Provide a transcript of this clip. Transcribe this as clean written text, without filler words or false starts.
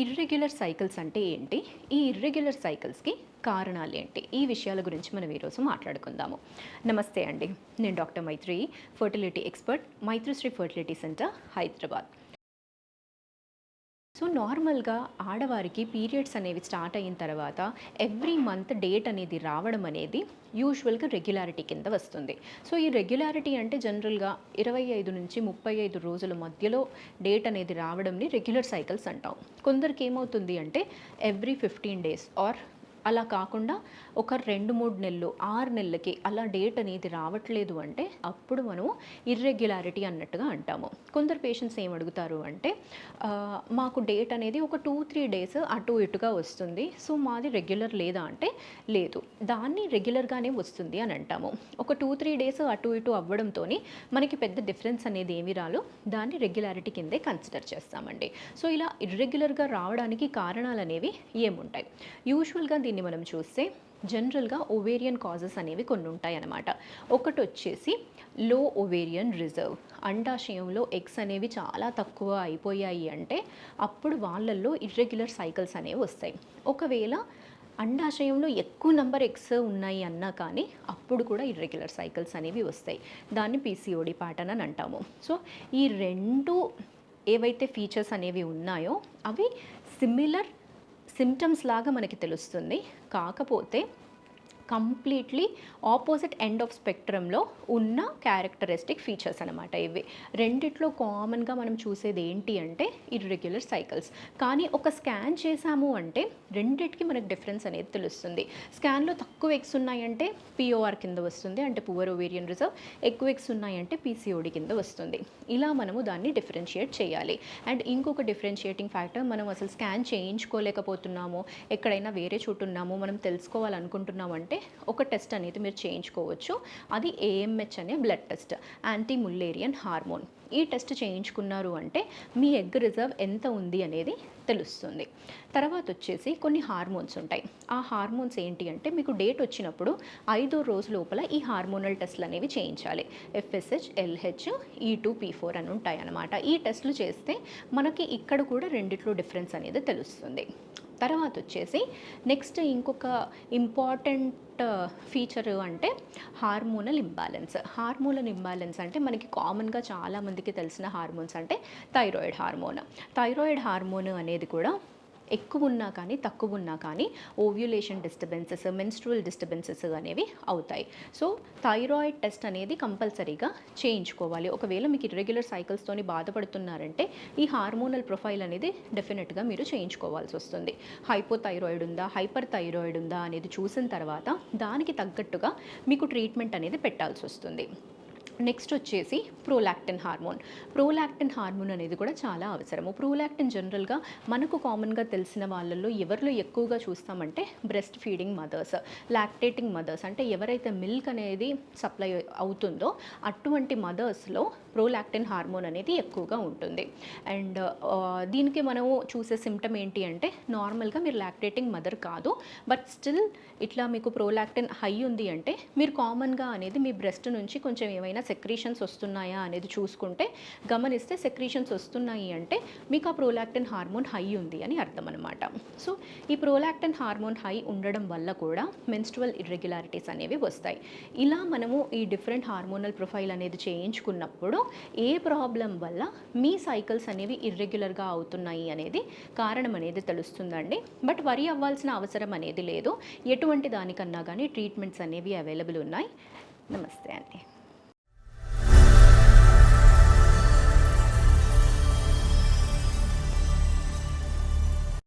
Irregular cycles అంటే ఏంటి? ఈ ఇర్రెగ్యులర్ సైకిల్స్‌కి కారణాలేంటి? ఈ విషయాల గురించి మనం ఈరోజు మాట్లాడుకుందాము. నమస్తే అండి. నేను doctor Maitri, fertility expert, Maitrishri fertility centre, Hyderabad. So నార్మల్‌గా ఆడవారికి పీరియడ్స్ అనేవి స్టార్ట్ అయిన తర్వాత ఎవ్రీ మంత్ డేట్ అనేది రావడం అనేది యూజువల్‌గా రెగ్యులారిటీ కింద వస్తుంది. సో ఈ రెగ్యులారిటీ అంటే జనరల్‌గా 25 నుంచి 35 రోజుల మధ్యలో డేట్ అనేది రావడంని రెగ్యులర్ సైకిల్స్ అంటాం. కొందరికి ఏమవుతుంది అంటే ఎవ్రీ 15 డేస్ ఆర్ అలా కాకుండా ఒక 2, 3 నెలలు, 6 నెలలకి అలా డేట్ అనేది రావట్లేదు అంటే అప్పుడు మనము ఇర్రెగ్యులారిటీ అన్నట్టుగా అంటాము. కొందరు పేషెంట్స్ ఏం అడుగుతారు అంటే మాకు డేట్ అనేది ఒక 2, 3 డేస్ అటు ఇటుగా వస్తుంది. సో మాది రెగ్యులర్ లేదా అంటే లేదు. దాన్ని రెగ్యులర్‌గానే వస్తుంది అని అంటాము. ఒక 2, 3 డేస్ అటు ఇటు అవ్వడంతోని మనకి పెద్ద డిఫరెన్స్ అనేది ఏమీ రాదు. దాన్ని రెగ్యులారిటీ కిందే కన్సిడర్ చేస్తామండి. సో ఇలా ఇర్రెగ్యులర్‌గా రావడానికి కారణాలు అనేవి ఏముంటాయి? యూజువల్‌గా దీన్ని మనం చూస్తే జనరల్‌గా ఓవేరియన్ కాజెస్ అనేవి కొన్ని ఉంటాయన్నమాట. ఒకటొచ్చేసి లో ఓవేరియన్ రిజర్వ్. అండాశయంలో ఎగ్స్ అనేవి చాలా తక్కువ అయిపోయాయి అంటే అప్పుడు వాళ్ళల్లో ఇర్రెగ్యులర్ సైకిల్స్ అనేవి వస్తాయి. ఒకవేళ అండాశయంలో ఎక్కువ నంబర్ ఎగ్స్ ఉన్నాయి అన్నా కానీ అప్పుడు కూడా ఇర్రెగ్యులర్ సైకిల్స్ అనేవి వస్తాయి. దాన్ని పీసీఓడి ప్యాటర్న్ అని అంటాము. సో ఈ రెండు ఏవైతే ఫీచర్స్ అనేవి ఉన్నాయో అవి సిమిలర్ సిమ్టమ్స్ లాగా మనకి తెలుస్తుంది. కాకపోతే కంప్లీట్లీ ఆపోజిట్ ఎండ్ ఆఫ్ స్పెక్ట్రమ్‌లో ఉన్న క్యారెక్టరిస్టిక్ ఫీచర్స్ అనమాట ఇవి. రెండిట్లో కామన్‌గా మనం చూసేది ఏంటి అంటే ఇర్రెగ్యులర్ సైకిల్స్. కానీ ఒక స్కాన్ చేశాము అంటే రెండిటికి మనకు డిఫరెన్స్ అనేది తెలుస్తుంది. స్కాన్‌లో తక్కువ ఎగ్స్ ఉన్నాయంటే పీఓఆర్ కింద వస్తుంది, అంటే పువర్ ఓవేరియన్ రిజర్వ్. ఎక్కువ ఎగ్స్ ఉన్నాయంటే పీసీఓడి కింద వస్తుంది. ఇలా మనము దాన్ని డిఫరెన్షియేట్ చేయాలి. అండ్ ఇంకొక డిఫరెన్షియేటింగ్ ఫ్యాక్టర్, మనం అసలు స్కాన్ చేయించుకోలేకపోతున్నాము, ఎక్కడైనా వేరే చోటు ఉన్నాము, మనం తెలుసుకోవాలనుకుంటున్నాము అంటే ఒక టెస్ట్ అనేది మీరు చేయించుకోవచ్చు. అది ఏఎంహెచ్ అనే blood test, anti Müllerian hormone. ఈ టెస్ట్ చేయించుకున్నారు అంటే మీ ఎగ్ రిజర్వ్ ఎంత ఉంది అనేది తెలుస్తుంది. తర్వాత వచ్చేసి కొన్ని హార్మోన్స్ ఉంటాయి. ఆ హార్మోన్స్ ఏంటి అంటే మీకు డేట్ వచ్చినప్పుడు 5 రోజు లోపల ఈ హార్మోనల్ టెస్ట్లు అనేవి చేయించాలి. ఎఫ్ఎస్హెచ్, ఎల్హెచ్, ఈ2, పీ4 అని ఉంటాయి అన్నమాట. ఈ టెస్టులు చేస్తే మనకి ఇక్కడ కూడా రెండిట్లో డిఫరెన్స్ అనేది తెలుస్తుంది. తర్వాత వచ్చేసి నెక్స్ట్ ఇంకొక ఇంపార్టెంట్ ఫీచర్ అంటే హార్మోనల్ ఇంబ్యాలెన్స్. హార్మోనల్ ఇంబ్యాలెన్స్ అంటే మనకి కామన్గా చాలామందికి తెలిసిన హార్మోన్స్ అంటే థైరాయిడ్ హార్మోన్. థైరాయిడ్ హార్మోన్ అనేది కూడా ఎక్కువ ఉన్నా కానీ తక్కువ ఉన్నా కానీ ఓవ్యులేషన్ డిస్టర్బెన్సెస్, మెన్స్ట్రువల్ డిస్టర్బెన్సెస్ అనేవి అవుతాయి. సో థైరాయిడ్ టెస్ట్ అనేది కంపల్సరీగా చేయించుకోవాలి. ఒకవేళ మీకు ఇర్రెగ్యులర్ సైకిల్స్తోని బాధపడుతున్నారంటే ఈ హార్మోనల్ ప్రొఫైల్ అనేది డెఫినెట్గా మీరు చేయించుకోవాల్సి వస్తుంది. హైపోథైరాయిడ్ ఉందా, హైపర్ థైరాయిడ్ ఉందా అనేది చూసిన తర్వాత దానికి తగ్గట్టుగా మీకు ట్రీట్మెంట్ అనేది పెట్టాల్సి వస్తుంది. నెక్స్ట్ వచ్చేసి ప్రోలాక్టిన్ హార్మోన్. ప్రోలాక్టిన్ హార్మోన్ అనేది కూడా చాలా అవసరము. ప్రోలాక్టిన్ జనరల్గా మనకు కామన్గా తెలిసిన వాళ్ళల్లో ఎవరిలో ఎక్కువగా చూస్తామంటే breast feeding mothers, lactating mothers, అంటే ఎవరైతే మిల్క్ అనేది సప్లై అవుతుందో అటువంటి మదర్స్లో ప్రోలాక్టిన్ హార్మోన్ అనేది ఎక్కువగా ఉంటుంది. అండ్ దీనికి మనము చూసే సిమ్టమ్ ఏంటి అంటే నార్మల్గా మీరు లాక్టేటింగ్ మదర్ కాదు, బట్ స్టిల్ ఇట్లా మీకు ప్రోలాక్టిన్ హై ఉంది అంటే మీరు కామన్గా అనేది మీ బ్రెస్ట్ నుంచి కొంచెం ఏమైనా సెక్రీషన్స్ వస్తున్నాయా అనేది చూసుకుంటే గమనిస్తే సెక్రీషన్స్ వస్తున్నాయి అంటే మీకు ఆ ప్రోలాక్టిన్ హార్మోన్ హై ఉంది అని అర్థం అనమాట. సో ఈ ప్రోలాక్టిన్ హార్మోన్ హై ఉండడం వల్ల కూడా మెన్స్ట్రువల్ ఇర్రెగ్యులారిటీస్ అనేవి వస్తాయి. ఇలా మనము ఈ డిఫరెంట్ హార్మోనల్ ప్రొఫైల్ అనేది చేయించుకున్నప్పుడు ఏ ప్రాబ్లం వల్ల మీ సైకిల్స్ అనేవి ఇర్రెగ్యులర్గా అవుతున్నాయి అనేది కారణం అనేది తెలుస్తుందండి. బట్ వరి అవ్వాల్సిన అవసరం అనేది లేదు. ఎటువంటి దానికన్నా కానీ ట్రీట్మెంట్స్ అనేవి అవైలబుల్ ఉన్నాయి. నమస్తే అండి.